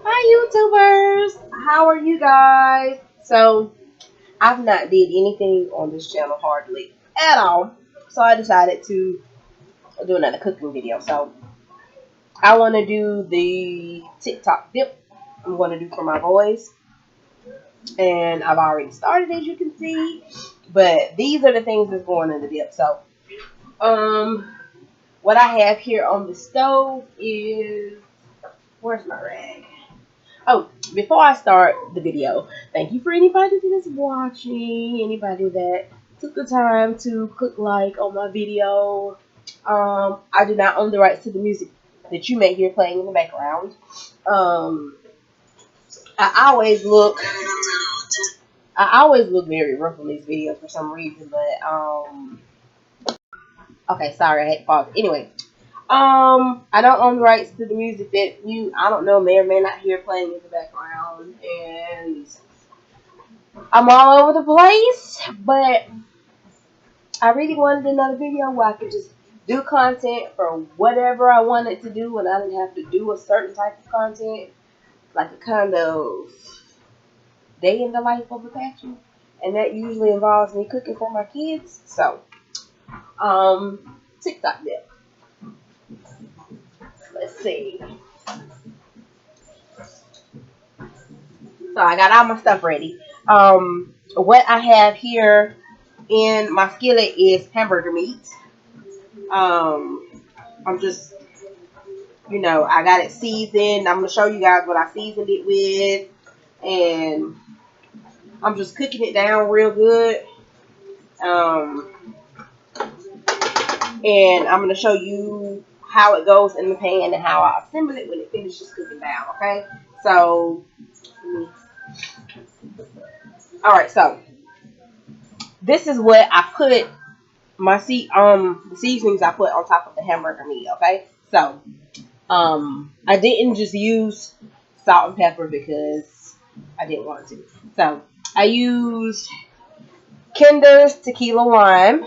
Hi YouTubers! How are you guys? So I've not did anything on this channel hardly at all. So I decided to do another cooking video. So I want to do the TikTok dip. I'm going to do for my boys. And I've already started, as you can see. But these are the things that's going in the dip. So what I have here on the stove is, where's my rag? Oh, before I start the video, thank you for anybody that is watching, anybody that took the time to click like on my video. I do not own the rights to the music that you may hear playing in the background. I always look very rough on these videos for some reason, but okay, sorry, I had to pause. Anyway, I don't own the rights to the music that I don't know, may or may not hear playing in the background, and I'm all over the place, but I really wanted another video where I could just do content for whatever I wanted to do, and I didn't have to do a certain type of content, like a kind of day in the life of a passion, and that usually involves me cooking for my kids. So, TikTok dip. Let's see. So I got all my stuff ready. What I have here in my skillet is hamburger meat. I'm just, I got it seasoned. I'm going to show you guys what I seasoned it with. And I'm just cooking it down real good. And I'm going to show you how it goes in the pan and how I assemble it when it finishes cooking down, okay? So, alright, so this is what I put my the seasonings I put on top of the hamburger meat, okay? So, I didn't just use salt and pepper because I didn't want to. So, I used Kinder's tequila lime.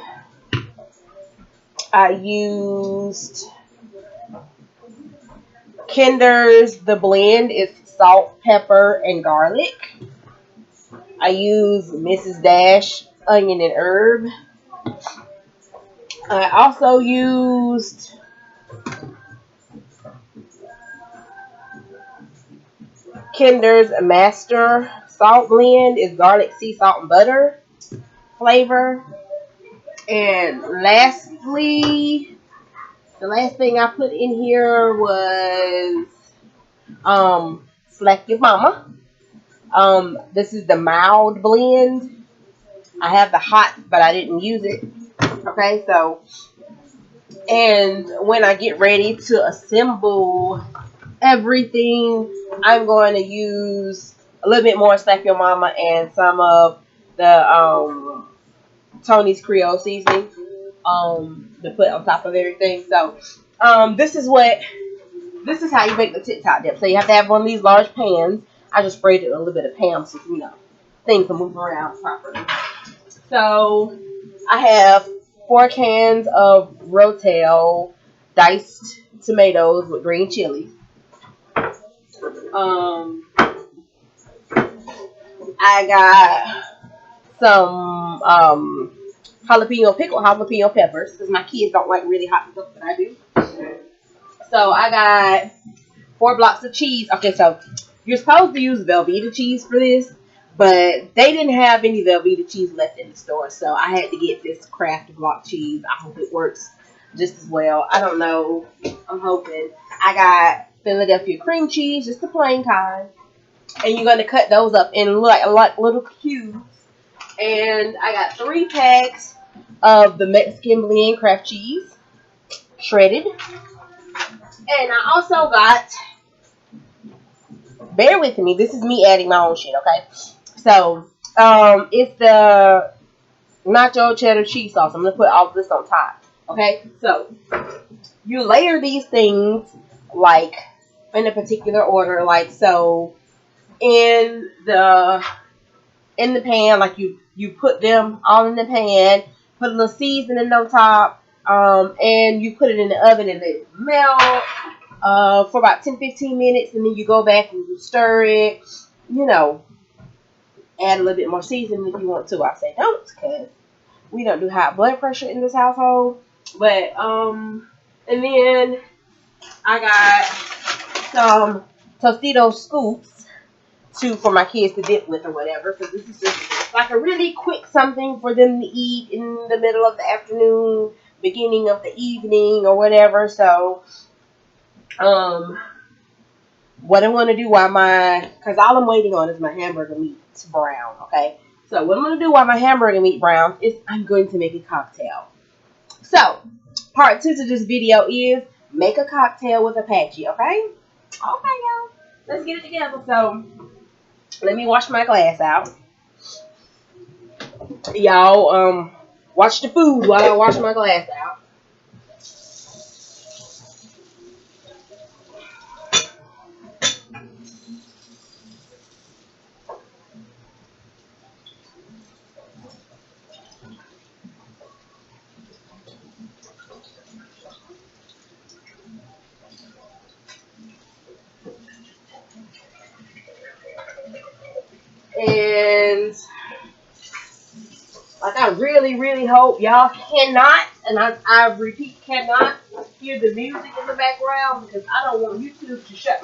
I used Kinder's, the blend is salt, pepper, and garlic. I used Mrs. Dash onion and herb. I also used Kinder's Master Salt Blend, is garlic, sea salt, and butter flavor. And lastly, the last thing I put in here was Slack Your Mama. This is the mild blend. I have the hot, but I didn't use it. Okay, so, and when I get ready to assemble everything, I'm going to use a little bit more Slack Your Mama and some of the Tony's Creole seasoning to put on top of everything. So this is how you make the TikTok dip. So you have to have one of these large pans. I just sprayed it with a little bit of Pam so things can move around properly. So I have 4 cans of Rotel diced tomatoes with green chilies. I got some pickled jalapeno peppers because my kids don't like really hot stuff, but I do. So I got 4 blocks of cheese. Okay, so you're supposed to use Velveeta cheese for this, but they didn't have any Velveeta cheese left in the store, so I had to get this Kraft block cheese. I hope it works just as well. I don't know. I'm hoping. I got Philadelphia cream cheese, just the plain kind, and you're going to cut those up in like little cubes. And I got 3 packs of the Mexican blend Kraft cheese, shredded. And I also got, bear with me, this is me adding my own shit, okay? So, it's the nacho cheddar cheese sauce. I'm going to put all of this on top, okay? So, you layer these things, like, in a particular order, like, so, in the pan, like, you put them all in the pan, put a little seasoning on top, and you put it in the oven and let it melt. for about 10-15 minutes, and then you go back and you stir it. You know, add a little bit more seasoning if you want to. I say don't, because we don't do high blood pressure in this household. But and then I got some Tostitos Scoops too for my kids to dip with or whatever. So this is just like a really quick something for them to eat in the middle of the afternoon, beginning of the evening or whatever. So what I'm going to do while because all I'm waiting on is my hamburger meat to brown, okay? So what I'm going to do while my hamburger meat browns is I'm going to make a cocktail. So, part 2 to this video is make a cocktail with Apache, okay? Okay, y'all. Let's get it together. So, let me wash my glass out. Y'all, watch the food while I wash my glass out. And like I really, really hope y'all cannot, and I repeat, cannot hear the music in the background, because I don't want YouTube to shut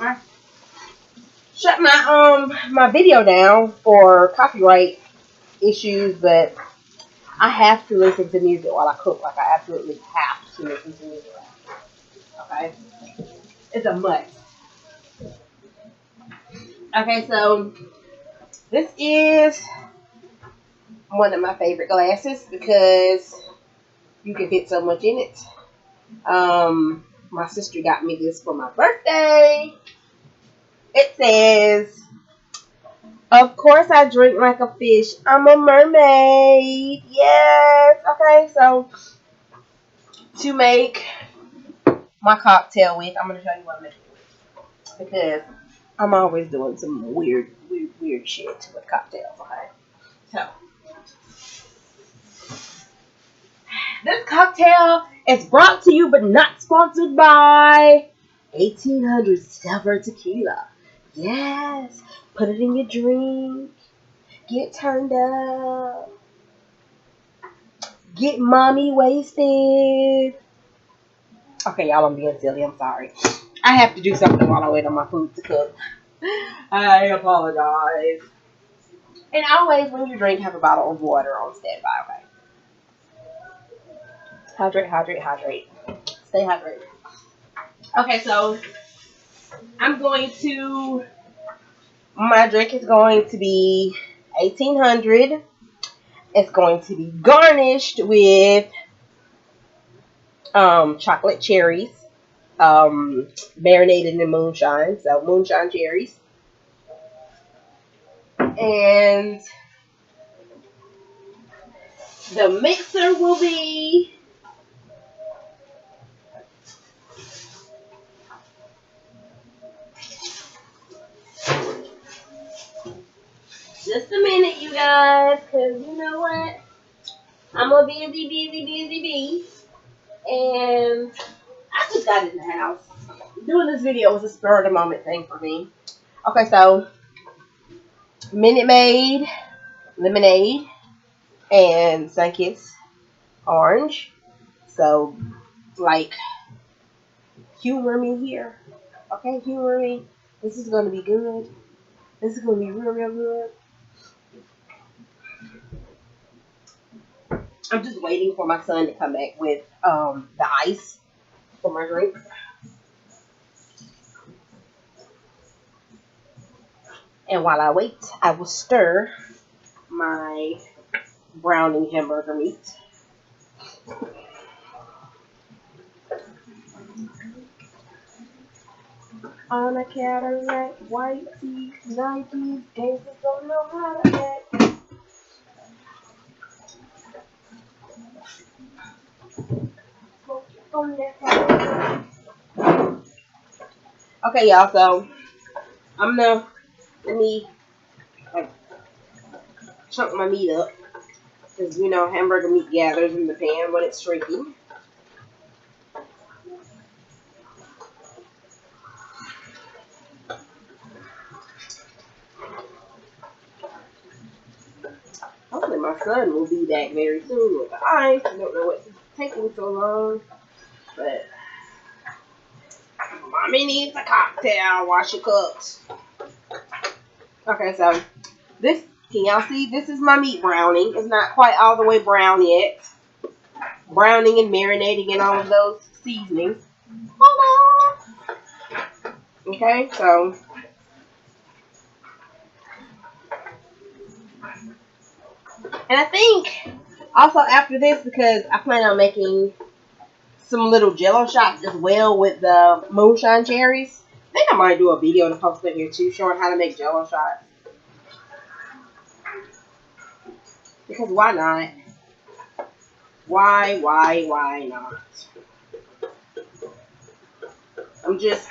my video down for copyright issues. But I have to listen to music while I cook. Like I absolutely have to listen to music. Okay, it's a must. Okay, so this is one of my favorite glasses because you can fit so much in it. My sister got me this for my birthday. It says, "Of course I drink like a fish. I'm a mermaid." Yes. Okay, so to make my cocktail with, I'm going to show you what I'm making with, because I'm always doing some weird shit with cocktails, okay? So, this cocktail is brought to you but not sponsored by 1800 Silver Tequila. Yes, put it in your drink. Get turned up. Get mommy wasted. Okay, y'all, I'm being silly. I'm sorry. I have to do something while I wait on my food to cook. I apologize. And always, when you drink, have a bottle of water on standby, okay? Hydrate, hydrate, hydrate. Stay hydrated. Okay, so my drink is going to be 1800. It's going to be garnished with chocolate cherries, marinated in moonshine, so moonshine cherries. And the mixer will be just a minute, you guys, because you know what? I'm a busy bee. And I just got in the house. Doing this video was a spur of the moment thing for me. Okay, so Minute Maid lemonade and Sunkist orange. So, like, humor me here. Okay, humor me. This is going to be good. This is going to be real good. I'm just waiting for my son to come back with the ice for my drink. And while I wait, I will stir my browning hamburger meat. On a Cadillac, white teeth, Nikes, gangsters don't know how to act. Okay, y'all, so let me like chunk my meat up, because you know hamburger meat gathers in the pan when it's shrinking. my son will be back very soon with the ice. I don't know what's taking so long, but mommy needs a cocktail. Wash your cups. Okay, so this, can y'all see? This is my meat browning. It's not quite all the way brown yet. Browning and marinating and all of those seasonings. Okay, so and I think also after this, because I plan on making some little jello shots as well with the moonshine cherries. I think I might do a video to post in here too, showing how to make jello shots. Because why not? Why not? I'm just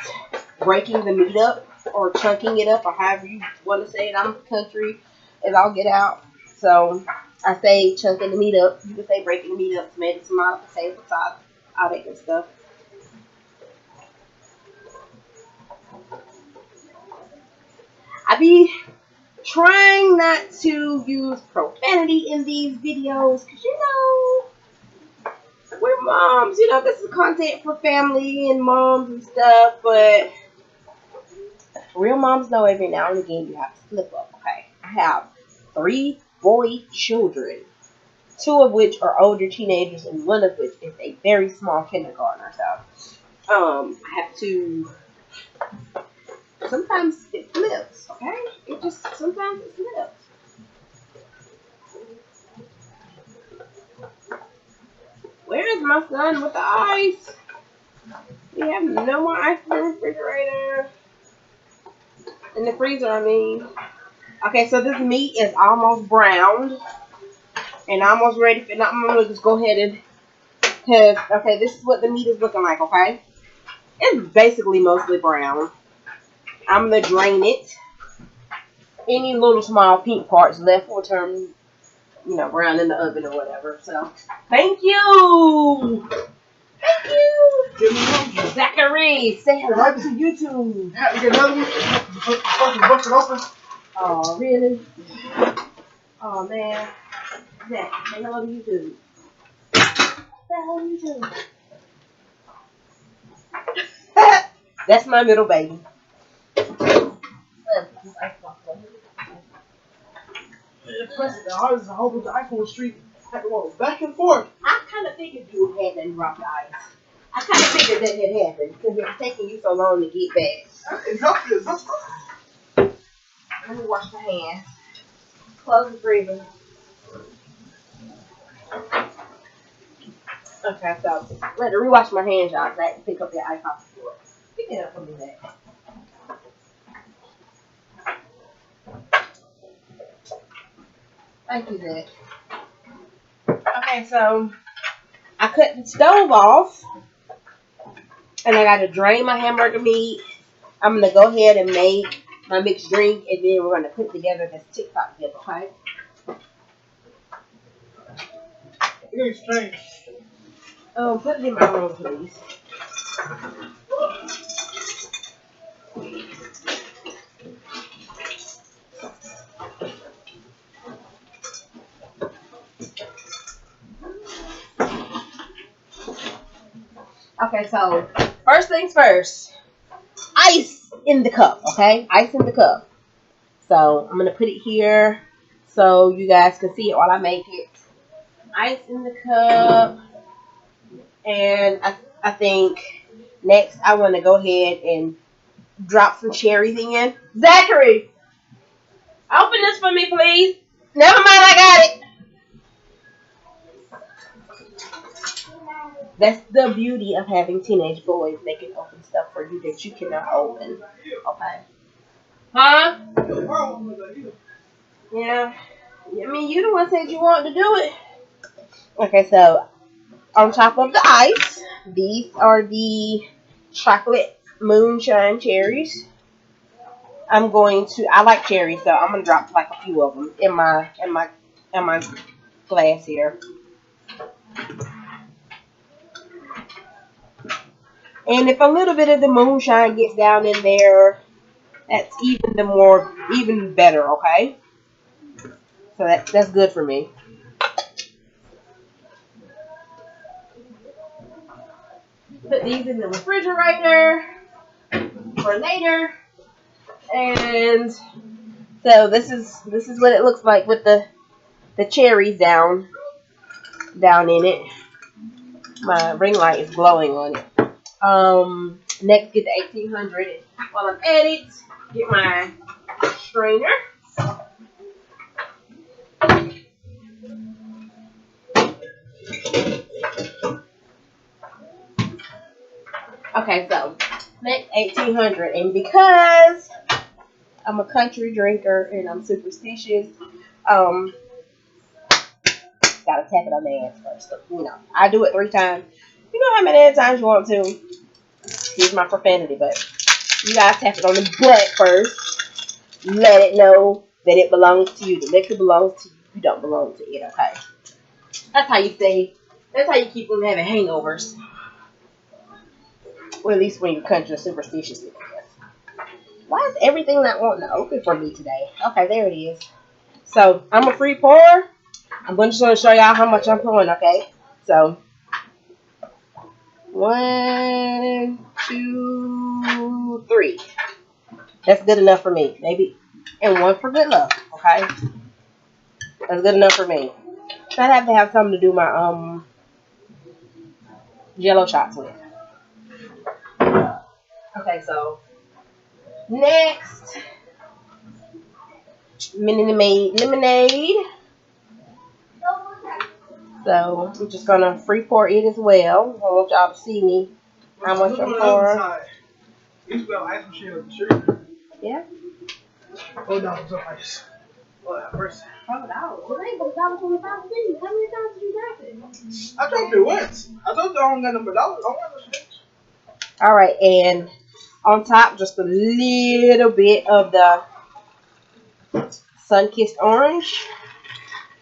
breaking the meat up or chunking it up or however you want to say it. I'm country as I'll get out. So I say chunking the meat up. You can say breaking the meat up, tomato, potato, all that good stuff. I be trying not to use profanity in these videos because, you know, we're moms. You know, this is content for family and moms and stuff, but real moms know every now and again you have to slip up, okay? I have 3 boy children, 2 of which are older teenagers and 1 of which is a very small kindergartner. So, I have to, sometimes it flips, okay? Sometimes it flips. Where is my son with the ice? We have no more ice in the refrigerator. In the freezer, I mean. Okay, so this meat is almost browned. And almost ready for, now I'm going to just go ahead and, because, okay, this is what the meat is looking like, okay? It's basically mostly brown. I'm going to drain it. Any little small pink parts left will turn, you know, brown in the oven or whatever. So, thank you! Thank you! Zachary, say hello to YouTube. Oh, really? Oh, man. Zach, say hello to YouTube. Say hello to YouTube. That's my middle baby. There's a whole bunch of ice on the street. Back and forth. I kind of figured you had that rock ice. I kind of figured that had happened because it was taking you so long to get back. Let me wash my hands. Close the freezer. Okay, so let me rewash my hands, y'all, because I had to pick up the ice off the floor. Pick it up for me, Zach. Thank you, Zach. Okay, so I cut the stove off, and I got to drain my hamburger meat. I'm going to go ahead and make my mixed drink, and then we're going to put together this TikTok dip, okay? It's strange. Put it in my room, please. Okay, so first things first. Ice in the cup, okay? Ice in the cup. So I'm going to put it here so you guys can see it while I make it. Ice in the cup. And I think next I want to go ahead and drop some cherries in. Zachary, open this for me, please. Never mind, I got it. That's the beauty of having teenage boys. They can open stuff for you that you cannot open. Okay. Huh? Yeah. I mean, you the one said you wanted to do it. Okay, so on top of the ice, these are the chocolate moonshine cherries. I like cherries, so I'm gonna drop like a few of them in my glass here. And if a little bit of the moonshine gets down in there, that's even better, okay? So that's good for me. put these in the refrigerator for later. And so this is what it looks like with the cherries down in it. My ring light is glowing on it. Next, get the 1800. While I'm at it, get my strainer. Okay, so next 1800, and because I'm a country drinker and I'm superstitious, gotta tap it on the ass first. So, you know, I do it 3 times. You know how many times you want to. Excuse my profanity, but you gotta tap it on the butt first. Let it know that it belongs to you. The liquor belongs to you. You don't belong to it, okay? That's how you stay. That's how you keep from having hangovers. Or at least when you're country superstitious. Why is everything not wanting to open for me today? Okay, there it is. So, I'm a free pour. I'm just going to show y'all how much I'm pouring, okay? So, 1, 2, 3. That's good enough for me. Maybe. And 1 for good luck, okay? That's good enough for me. So, I have to have something to do my jello shots with. Okay, so next, Minute Maid lemonade. So I'm just gonna free pour it as well. I want y'all to see me how much I'm pouring. Yeah. Oh no, it's ice. Oh, that person. $100. It ain't but $1.25 for me. How many times did you drop it? I dropped it once. I told you I don't got no dollars. I don't got no shit. All right, and on top, just a little bit of the sun-kissed orange,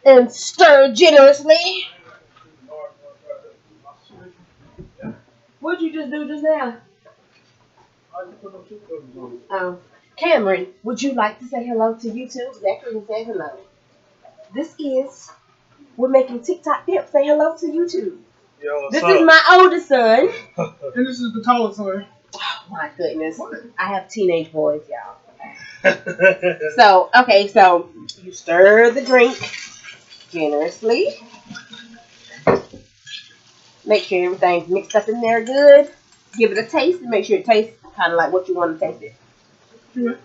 and stir generously. What'd you just do just now? I just put no shoe covers on. Cameron, would you like to say hello to YouTube? Zachary said hello. We're making TikTok dip. Say hello to YouTube. Yo, this is my oldest son. And this is the tallest one. Oh my goodness. I have teenage boys, y'all. So you stir the drink generously. Make sure everything's mixed up in there good. Give it a taste and make sure it tastes kind of like what you want to taste it. Yeah.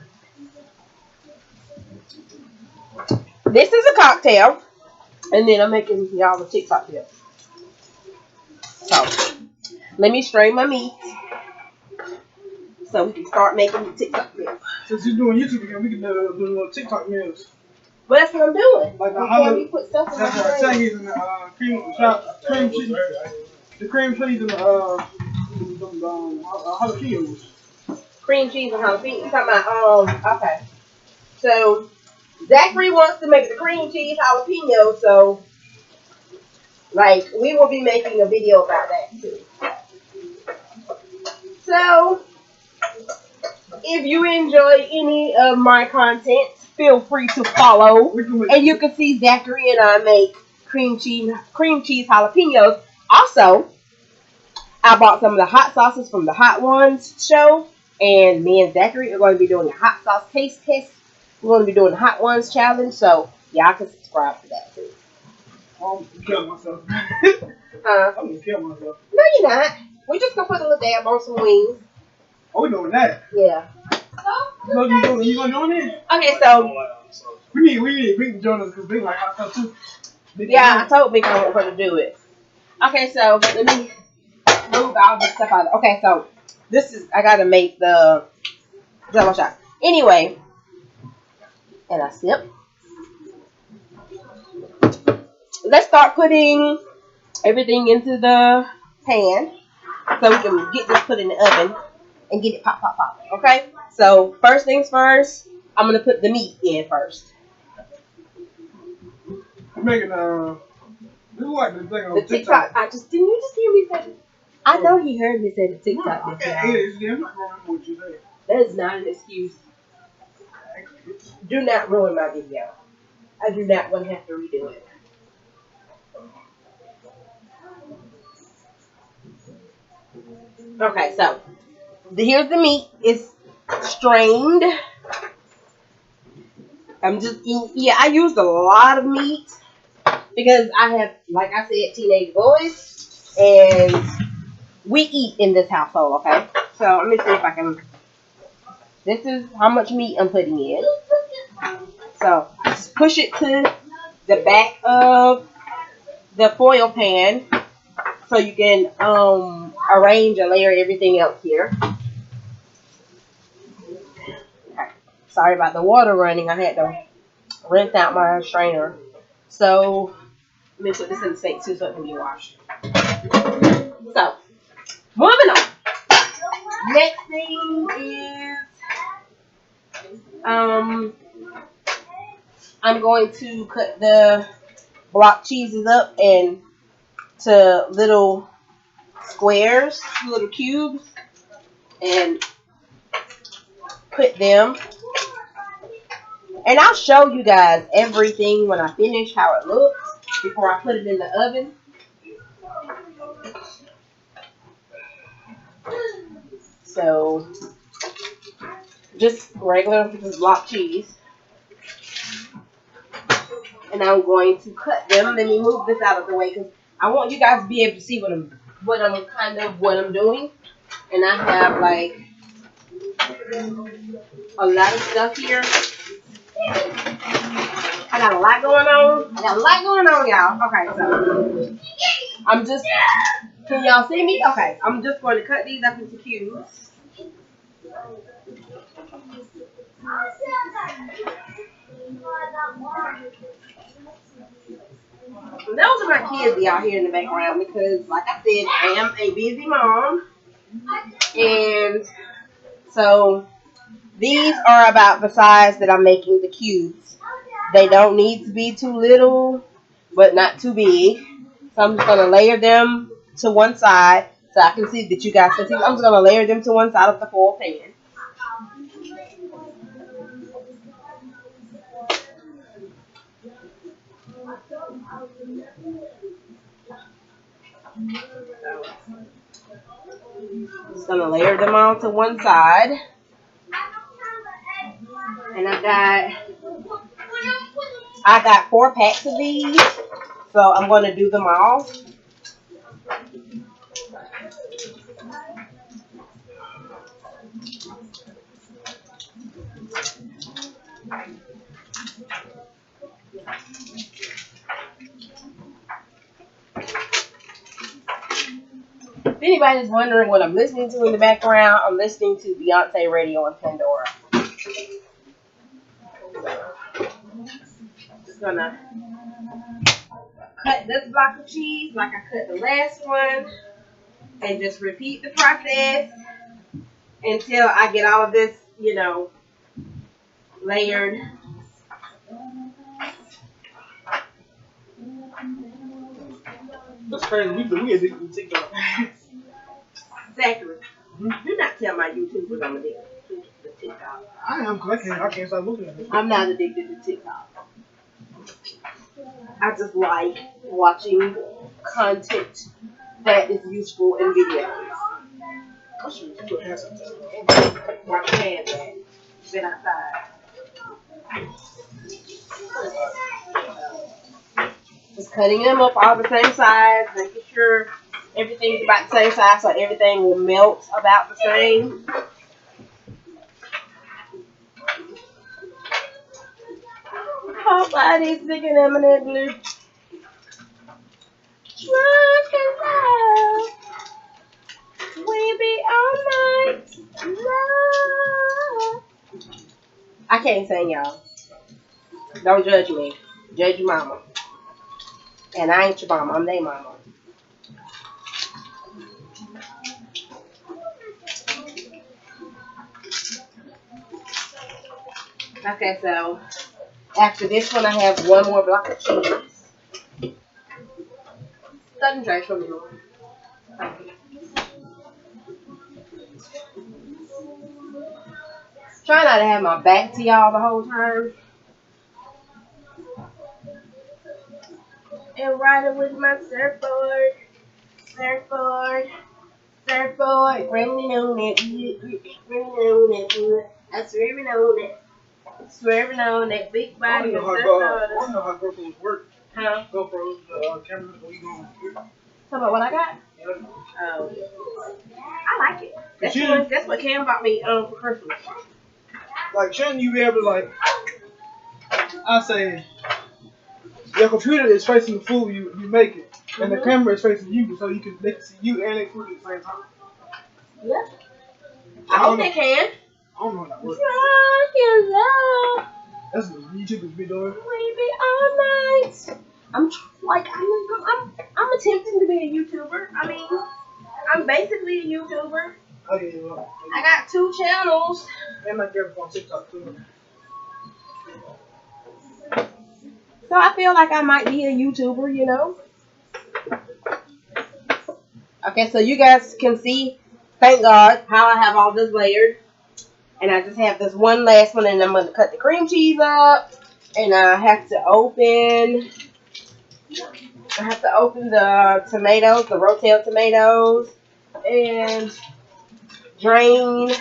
This is a cocktail, and then I'm making y'all the TikTok dip. So let me strain my meat so we can start making the TikTok dip. Since you're doing YouTube again, we can do little TikTok meals. Well, that's what I'm doing. Like the Before we put stuff in that's my the chilies and the cream cheese, the cream cheese and the jalapenos. Cream cheese and jalapeno. You talking about okay. So Zachary wants to make the cream cheese jalapeno, so like we will be making a video about that too. So if you enjoy any of my content, feel free to follow, and you can see Zachary and I make cream cheese jalapenos. Also, I bought some of the hot sauces from the Hot Ones show, and me and Zachary are going to be doing a hot sauce taste test. We're going to be doing the Hot Ones challenge, so y'all can subscribe to that too. I'm gonna kill myself. I'm gonna kill myself. No, you're not. We're just gonna put a little dab on some wings. Oh, we doing that? Yeah. You gonna join in? Okay, so we need Big to join us because Big like hot stuff too. yeah, I told Big I want her to do it. Okay, so let me move all this stuff out. Okay, so I gotta make the jello shot. Anyway, and I sip. Let's start putting everything into the pan so we can get this put in the oven and get it pop, pop, pop. Okay? So first things first, I'm gonna put the meat in first. I'm making this is like the thing on The TikTok. Didn't you just hear me say? I know he heard me say the TikTok. I'm not gonna remember what you said. That is not an excuse. Do not ruin my video. I do not want to have to redo it. Okay, so here's the meat. It's strained. I'm just eating. Yeah, I used a lot of meat because I have, like I said, teenage boys, and we eat in this household. Okay, so let me see if I can. This is how much meat I'm putting in. So just push it to the back of the foil pan so you can arrange and layer everything else here. Okay. Sorry about the water running. I had to rinse out my strainer. So let me put this in the sink too so it can be washed. So moving on. Next thing is I'm going to cut the block cheeses up and to little squares, little cubes, and put them. And I'll show you guys everything when I finish how it looks before I put it in the oven. So just regular block cheese. And I'm going to cut them. Let me move this out of the way because I want you guys to be able to see what I'm doing. And I have like a lot of stuff here. I got a lot going on. Y'all. Okay, so I'm just, can y'all see me? Okay, I'm just going to cut these up into cubes. Those are my kids y'all hear in the background because, like I said, I am a busy mom. And so these are about the size that I'm making the cubes. They don't need to be too little, but not too big. So I'm just going to layer them to one side so I can see that you guys can see. I'm just going to layer them to one side of the foil pan. Just going to layer them all to one side. And I got 4 packs of these. So I'm going to do them all. If anybody's wondering what I'm listening to in the background, I'm listening to Beyonce Radio on Pandora. Just gonna cut this block of cheese like I cut the last one, and just repeat the process until I get all of this, layered. That's crazy. We addicted to TikTok. Zachary, do not tell my YouTubers I'm addicted to TikTok. I am, because I can't stop looking at it. I'm not addicted to TikTok. I just like watching content that is useful in videos. I should do a hand Watch hands. Been outside. Just cutting them up all the same size, making sure everything's about the same size so everything will melt about the same. Whole body's bigger than my blue. Drunk in love. We be all night. Love. I can't sing, y'all. Don't judge me. Judge your mama. And I ain't your mama. I'm their mama. Okay, so after this one, I have one more block of cheese. Doesn't trash for me, Lord. Try not to have my back to y'all the whole time. And riding with my surfboard. Surfboard. Surfboard, rolling on that wood, rolling on that wood. I'm swerving on that big I body don't of know how GoPros work. Huh? GoPros, cameras, where you going? Talk about what I got? Yeah. Oh, I like it. That's what Cam bought me for Christmas. Like, shouldn't you be able to, like, I say, your computer is facing the food you make it, and the camera is facing you, so they can see you and their food at the same time. Yeah. I hope they can. I don't know how that works. Love. That's what YouTubers be doing. Baby, all night. I'm attempting to be a YouTuber. I mean, I'm basically a YouTuber. Okay, I got 2 channels. And I get on TikTok too. So I feel like I might be a YouTuber, you know. Okay, so you guys can see, thank God, how I have all this layered. And I just have this one last one, and I'm going to cut the cream cheese up. And I have to open the tomatoes, the Rotel tomatoes. And drain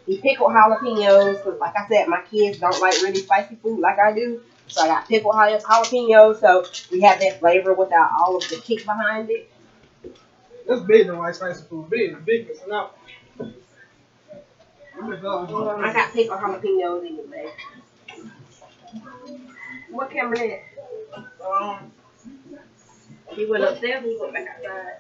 the pickled jalapenos. Because like I said, my kids don't like really spicy food like I do. So I got pickled jalapenos. So we have that flavor without all of the kick behind it. That's big though, like spicy food. Big, it's enough. I got pickled jalapenos anyway. What camera is it? He went upstairs and he went back outside.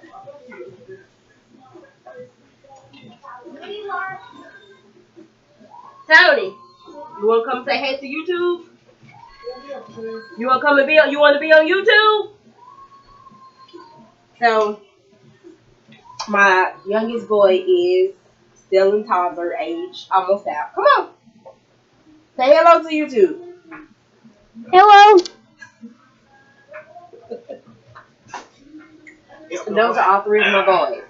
Tony, you want to come say hey to YouTube? You want to come and you want to be on YouTube? So, my youngest boy is still in toddler age, almost out. Come on. Say hello to YouTube. Hello. And those are all 3 of my boys.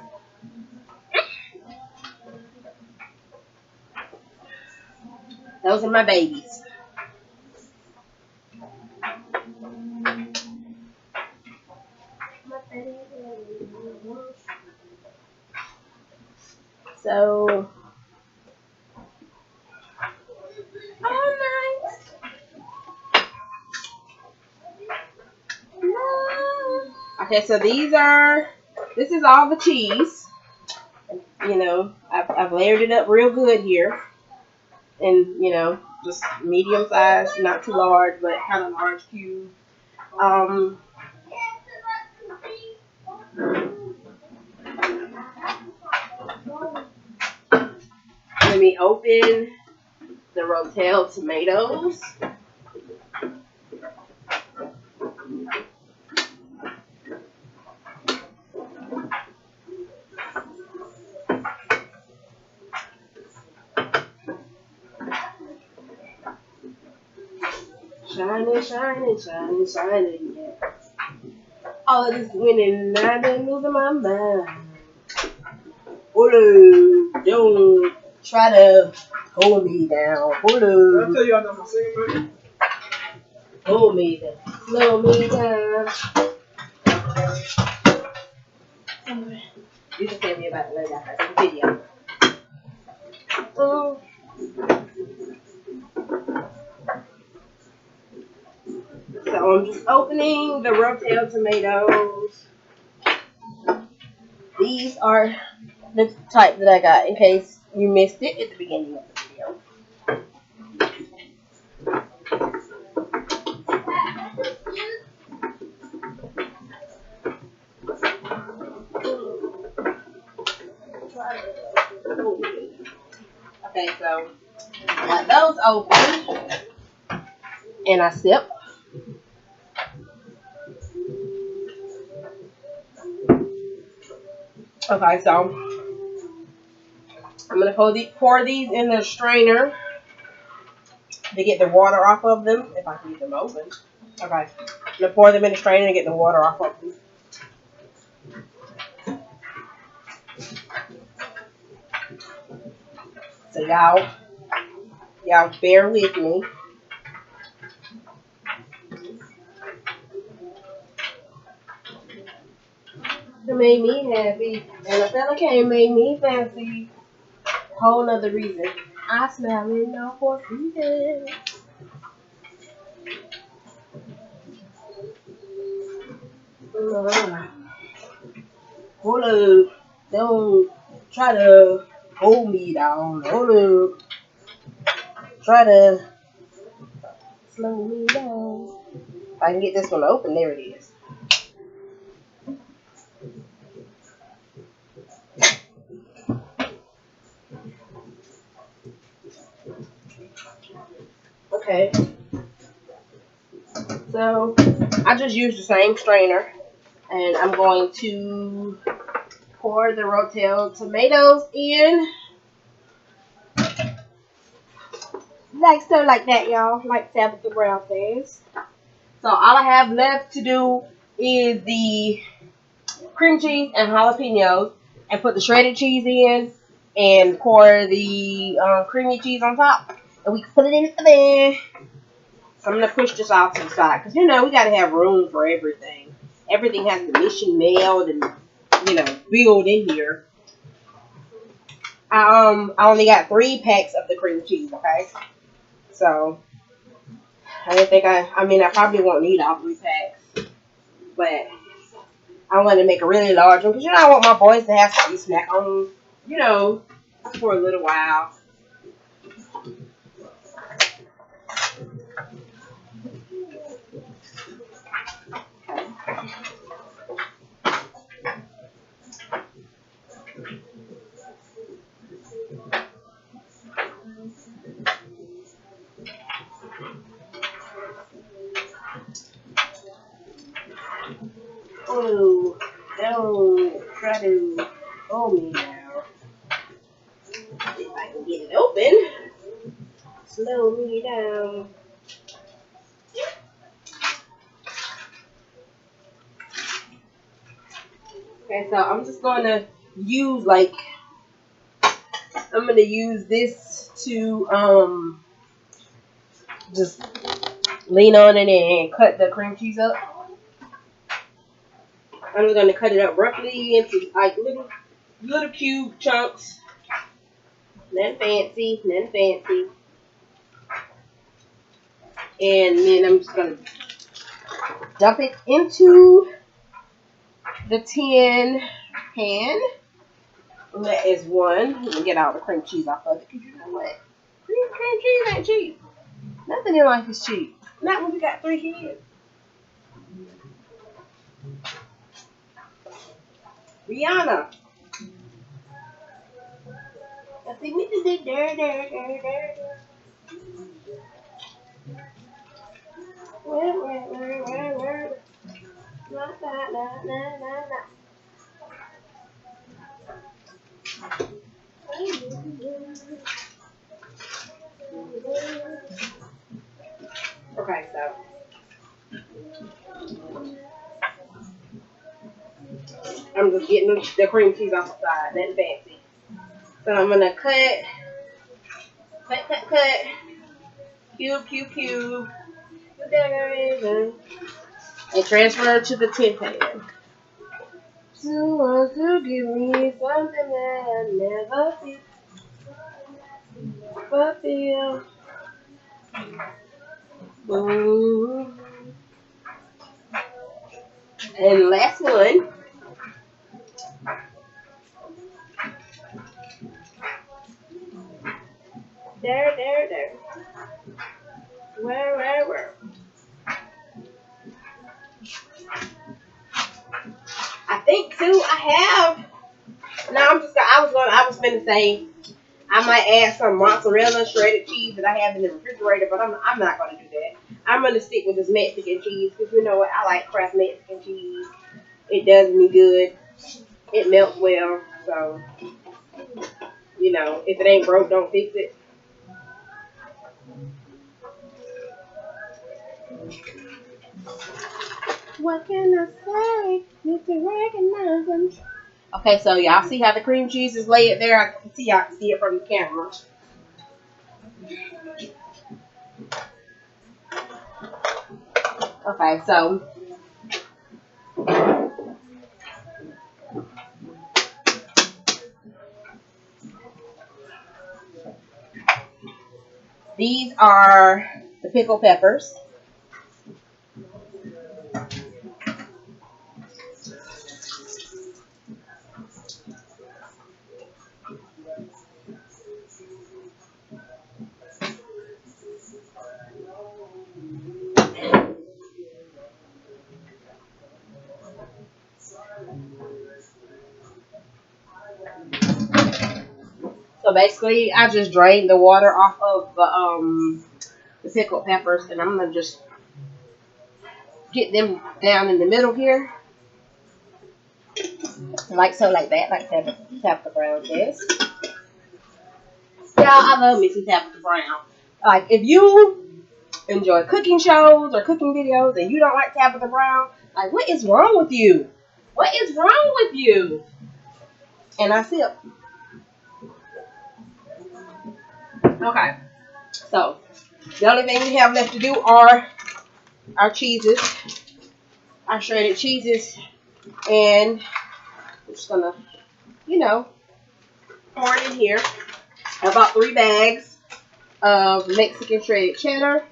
Those are my babies. So, oh, nice. Okay, so this is all the cheese. You know, I've layered it up real good here. And, you know, just medium size, not too large, but kind of large cube. Let me open the Rotel tomatoes. Shining, shining, shining, shining, yeah. All of this winning, I've been losing my mind. Hold up, don't try to hold me down. Hold Did I up. tell you I know my singing, Hold me down. Slow me down. You can tell me about it later after the video. So I'm just opening the Rotel tomatoes. These are the type that I got in case you missed it at the beginning of the video. Okay, so I got those open and I sip. Okay, so I'm gonna pour these in the strainer to get the water off of them, if I can get them open. Okay, I'm gonna pour them in the strainer and get the water off of them. So y'all bear with me. It made me happy. And a fella came made me fancy. Whole nother reason. I smell it now for season. Hold up. Don't try to hold me down. Hold up. Try to slow me down. If I can get this one open, there it is. Okay. So I just used the same strainer. And I'm going to pour the Rotel tomatoes in. Like so, like that, y'all. Like Tabitha Brown says. So all I have left to do is the cream cheese and jalapenos, and put the shredded cheese in, and pour the creamy cheese on top, and we can put it in the oven. So I'm gonna push this off to the side because we gotta have room for everything. Everything has to mission meld and build in here. I only got 3 packs of the cream cheese. Okay, so I didn't think I probably won't need all 3 packs, but I want to make a really large one because I want my boys to have something to snack on, for a little while. Oh, don't try to hold me now. If I can get it open, slow me down. Okay, so I'm just gonna use this to just lean on it and cut the cream cheese up. I'm just gonna cut it up roughly into like little cube chunks. Nothing fancy, nothing fancy. And then I'm just gonna dump it into the tin pan. And that is one. Let me get all the cream cheese off of it. Because you know what? Cream cheese ain't cheap. Nothing in life is cheap. Not when we got 3 kids. Rihanna. I see me today. There. Where? Nah. Okay, so I'm just getting the cream cheese off the side. Nothing fancy. So I'm gonna cut. Cube. And transfer it to the tin pan. You want to give me something that I never feel. Ooh. And last one. There. Where? I think too. I have. No, I was gonna say I might add some mozzarella shredded cheese that I have in the refrigerator, but I'm not gonna do that. I'm gonna stick with this Mexican cheese because you know what? I like Kraft Mexican cheese. It does me good. It melts well. So if it ain't broke, don't fix it. What can I say? You can recognize them. Okay, so y'all see how the cream cheese is laid there? I can see y'all can see it from the camera. Okay, so These are the pickled peppers. So basically, I just drained the water off of the pickled peppers, and I'm gonna just get them down in the middle here, like so, like that, like Tabitha Brown says. Yeah, I love me some Tabitha Brown. Like, if you enjoy cooking shows or cooking videos and you don't like Tabitha Brown, like, what is wrong with you? What is wrong with you? And I sip. Okay, so the only thing we have left to do are our cheeses, our shredded cheeses, and I'm just gonna, pour it in here. I bought 3 bags of Mexican shredded cheddar.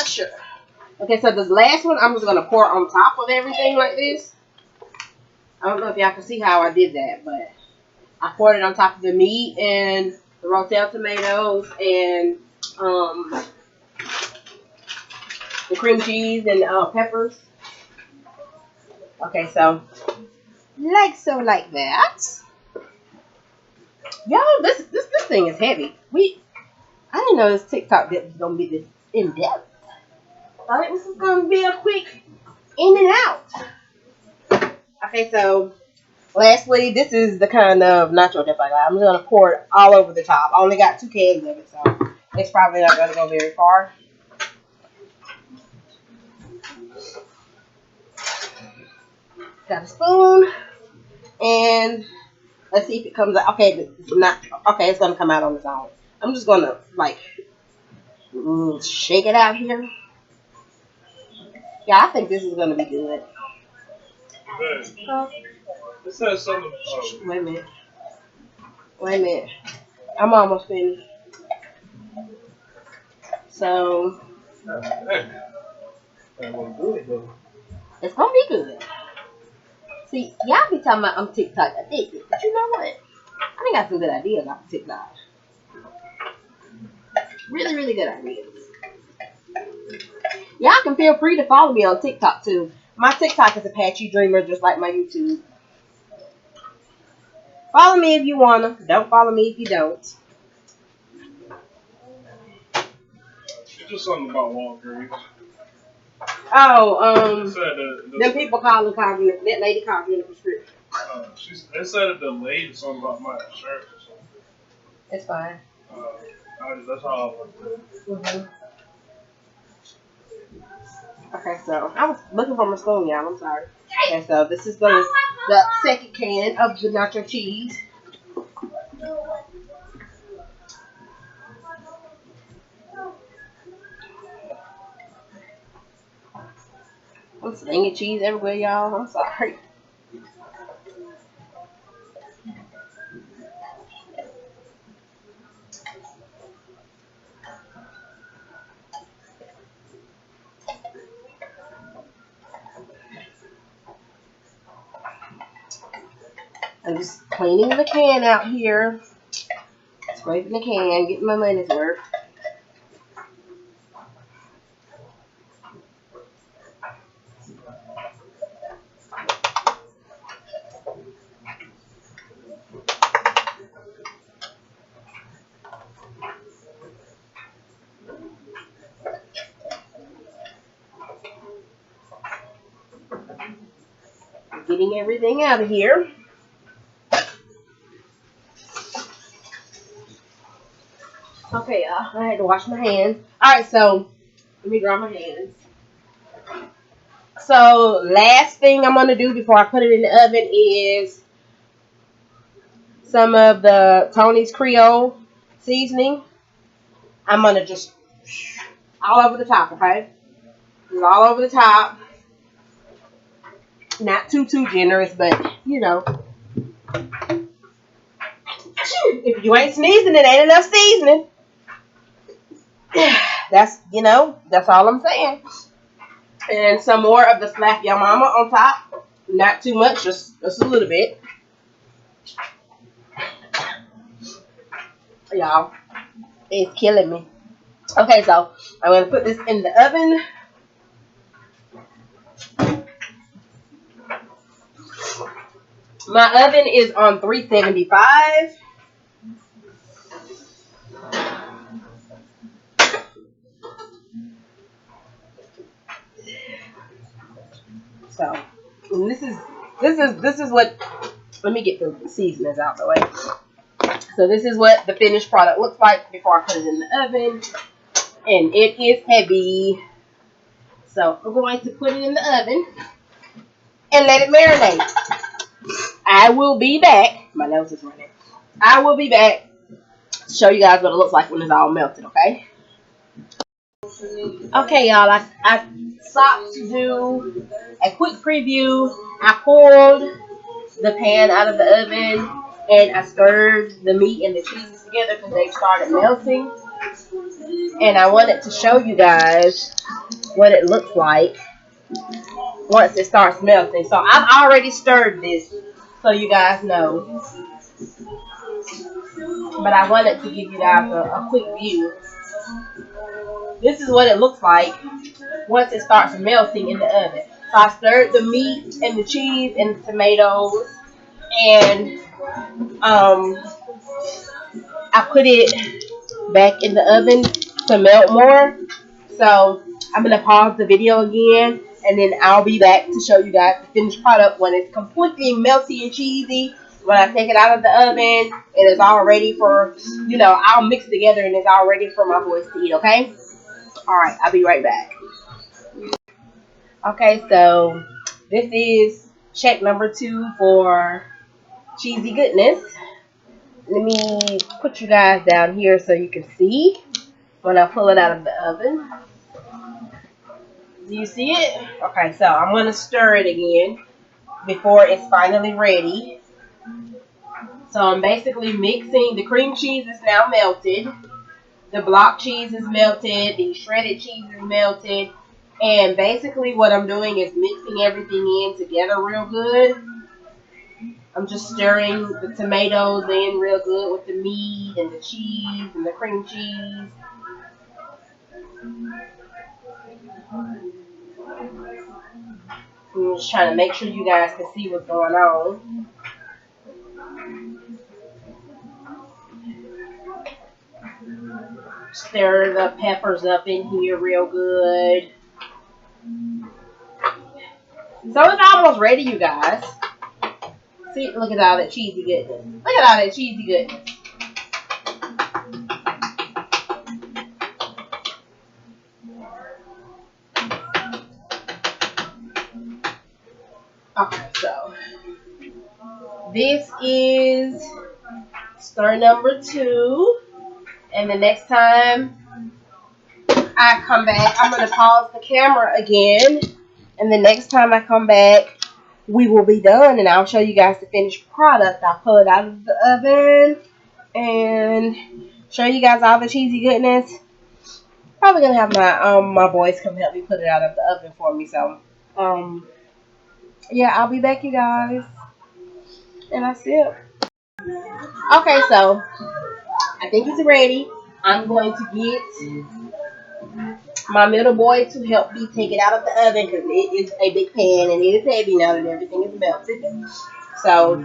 Usher. Okay, so this last one I'm just gonna pour on top of everything like this. I don't know if y'all can see how I did that, but I poured it on top of the meat and the Rotel tomatoes and the cream cheese and peppers. Okay, so like that. Yo, this thing is heavy. I didn't know this TikTok dip was gonna be this in depth. I thought this was gonna be a quick in and out. Okay, so lastly, this is the kind of nacho dip I got. I'm gonna pour it all over the top. I only got 2 cans of it, so it's probably not gonna go very far. Got a spoon, and let's see if it comes out. Okay, it's not. Okay, it's gonna come out on its own. I'm just gonna shake it out here. Yeah, I think this is gonna be good. It says something. Wait a minute. Wait a minute. I'm almost finished. So it's gonna be good. See, y'all be talking about I'm TikTok addicted, but you know what? I think I got some good ideas off of TikTok. Really, really good ideas. Y'all can feel free to follow me on TikTok too. My TikTok is Apache Dreamer, just like my YouTube. Follow me if you wanna. Don't follow me if you don't. It's just something about Walgreens. Oh, them people called me. That lady called me in a prescription. They said it delayed something about my insurance or something. It's fine. That's all I want to do. Okay, so I was looking for my spoon, y'all. I'm sorry. Okay, so this is the second can of the nacho cheese. I'm slinging cheese everywhere, y'all. I'm sorry. I'm just cleaning the can out here. Scraping the can, getting my money's worth. Getting everything out of here. Okay, I had to wash my hands. Alright, so let me dry my hands. So last thing I'm gonna do before I put it in the oven is some of the Tony's Creole seasoning. I'm gonna just all over the top, okay? Just all over the top. Not too generous, but you know, if you ain't sneezing, it ain't enough seasoning. That's all I'm saying. And some more of the slap your mama on top. Not too much, just a little bit. Y'all, it's killing me. Okay, so I'm gonna put this in the oven. My oven is on 375. So, and this is what. Let me get the seasonings out the way. So this is what the finished product looks like before I put it in the oven, and it is heavy. So I'm going to put it in the oven and let it marinate. I will be back. My nose is running. I will be back to show you guys what it looks like when it's all melted. Okay. Okay, y'all. I stopped to do a quick preview. I pulled the pan out of the oven and I stirred the meat and the cheeses together because they started melting. And I wanted to show you guys what it looks like once it starts melting. So I've already stirred this so you guys know. But I wanted to give you guys a quick view. This is what it looks like once it starts melting in the oven. So I stirred the meat and the cheese and the tomatoes, and I put it back in the oven to melt more. So I'm going to pause the video again, and then I'll be back to show you guys the finished product when it's completely melty and cheesy. When I take it out of the oven, it is all ready for, I'll mix it together and it's all ready for my boys to eat, okay? All right, I'll be right back. Okay, so this is check number 2 for cheesy goodness. Let me put you guys down here so you can see when I pull it out of the oven. Do you see it? Okay, so I'm going to stir it again before it's finally ready. So I'm basically mixing. The cream cheese is now melted. The block cheese is melted. The shredded cheese is melted. And basically what I'm doing is mixing everything in together real good. I'm just stirring the tomatoes in real good with the meat and the cheese and the cream cheese. I'm just trying to make sure you guys can see what's going on. Stir the peppers up in here real good. So it's almost ready, you guys. See, look at all that cheesy goodness. Look at all that cheesy goodness. Okay, so this is stir number 2. And the next time I come back, I'm going to pause the camera again. And the next time I come back, we will be done. And I'll show you guys the finished product. I'll pull it out of the oven and show you guys all the cheesy goodness. Probably going to have my boys come help me put it out of the oven for me. So, yeah, I'll be back, you guys. And that's it. Okay, so I think it's ready. I'm going to get my middle boy to help me take it out of the oven because it is a big pan and it is heavy now that everything is melted. So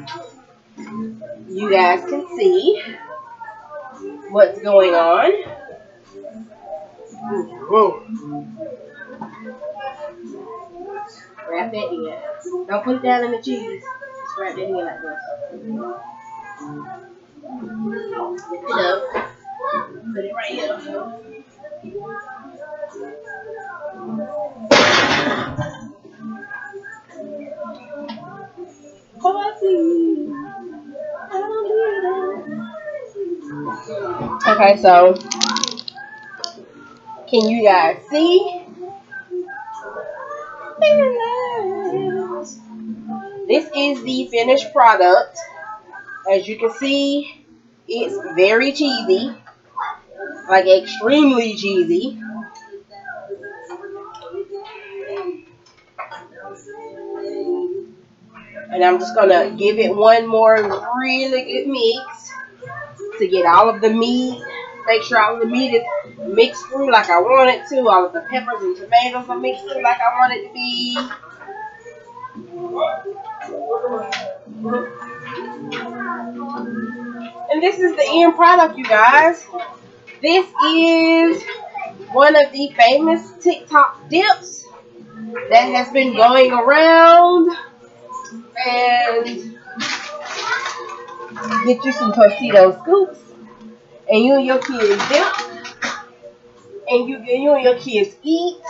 you guys can see what's going on. Whoa. Wrap that in. Don't put it down in the cheese. Just wrap that in like this. Lift it up. Put it right here. Okay, so Can you guys see? This is the finished product. As you can see, it's very cheesy, like extremely cheesy. And I'm just gonna give it one more really good mix to get all of the meat. Make sure all of the meat is mixed through like I want it to. All of the peppers and tomatoes are mixed through like I want it to be. And this is the end product, you guys. This is one of the famous TikTok dips that has been going around. And get you some Tostitos Scoops, and you and your kids dip, and you and your kids eat,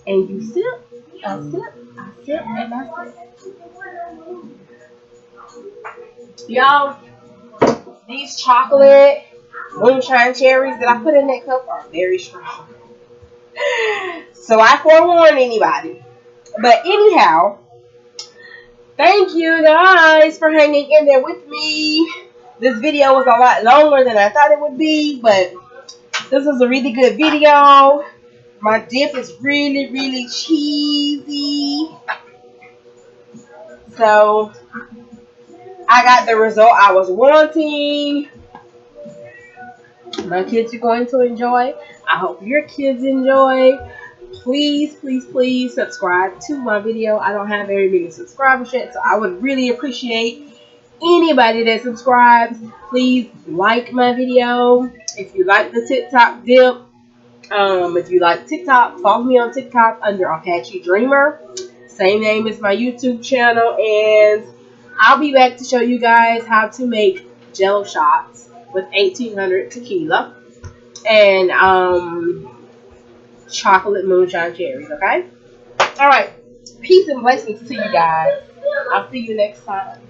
and you sip, I sip, I sip, and I sip. Y'all, these chocolate moonshine cherries that I put in that cup are very strong. So I forewarn anybody. But anyhow, thank you guys for hanging in there with me. This video was a lot longer than I thought it would be, but this was a really good video. My dip is really, really cheesy. So I got the result I was wanting. My kids are going to enjoy. I hope your kids enjoy. Please, please, please subscribe to my video. I don't have very many subscribers yet, so I would really appreciate anybody that subscribes. Please like my video. If you like the TikTok dip, if you like TikTok, follow me on TikTok under Apache Dreamer. Same name as my YouTube channel. And I'll be back to show you guys how to make jello shots with 1800 tequila and chocolate moonshine cherries, okay? All right. Peace and blessings to you guys. I'll see you next time.